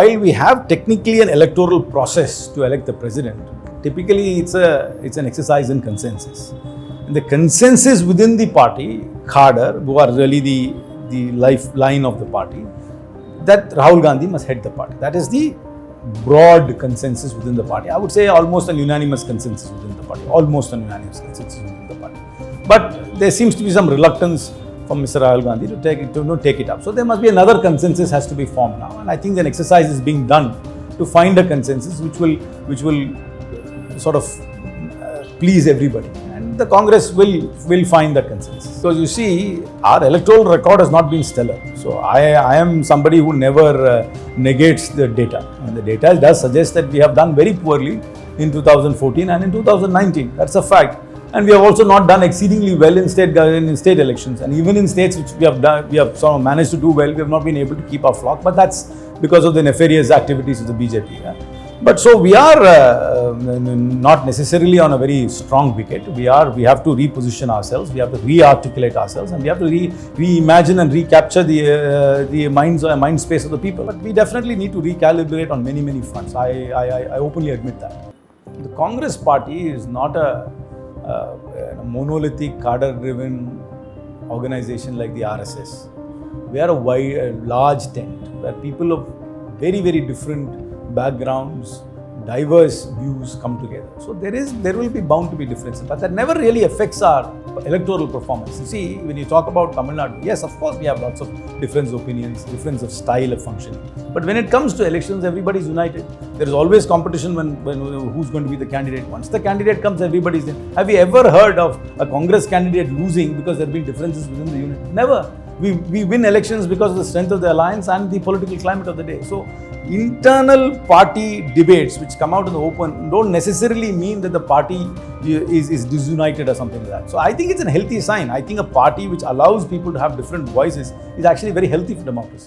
while we have technically an electoral process to elect the president, typically it's an exercise in consensus. And the consensus within the party, cadre, who are really the lifeline of the party, that Rahul Gandhi must head the party. That is the broad consensus within the party. I would say almost an unanimous consensus within the party. Almost an unanimous consensus within the party. But there seems to be some reluctance from Mr. Rahul Gandhi to take it up. So there must be another consensus has to be formed now. And I think an exercise is being done to find a consensus which will sort of please everybody. And the Congress will find that consensus. Because you see, our electoral record has not been stellar. So I am somebody who never negates the data. And the data does suggest that we have done very poorly in 2014 and in 2019. That's a fact. And we have also not done exceedingly well in state elections. And even in states which we have sort of managed to do well, we have not been able to keep our flock. But that's because of the nefarious activities of the BJP. Yeah? But so we are not necessarily on a very strong wicket. We have to reposition ourselves. We have to re-articulate ourselves, and we have to reimagine and recapture the mind space of the people. But we definitely need to recalibrate on many fronts. I openly admit that. The Congress party is not a monolithic, cadre-driven organization like the RSS. We are a large tent where people of very different backgrounds, diverse views come together. So there will be bound to be differences, but that never really affects our electoral performance. You see, when you talk about Tamil Nadu, yes, of course we have lots of different opinions, difference of style of functioning. But when it comes to elections, everybody is united. There is always competition when who's going to be the candidate. Once the candidate comes, everybody's there. Have you ever heard of a Congress candidate losing because there have been differences within the unit? Never. We win elections because of the strength of the alliance and the political climate of the day. So internal party debates which come out in the open don't necessarily mean that the party is disunited or something like that. So I think it's a healthy sign. I think a party which allows people to have different voices is actually very healthy for democracy.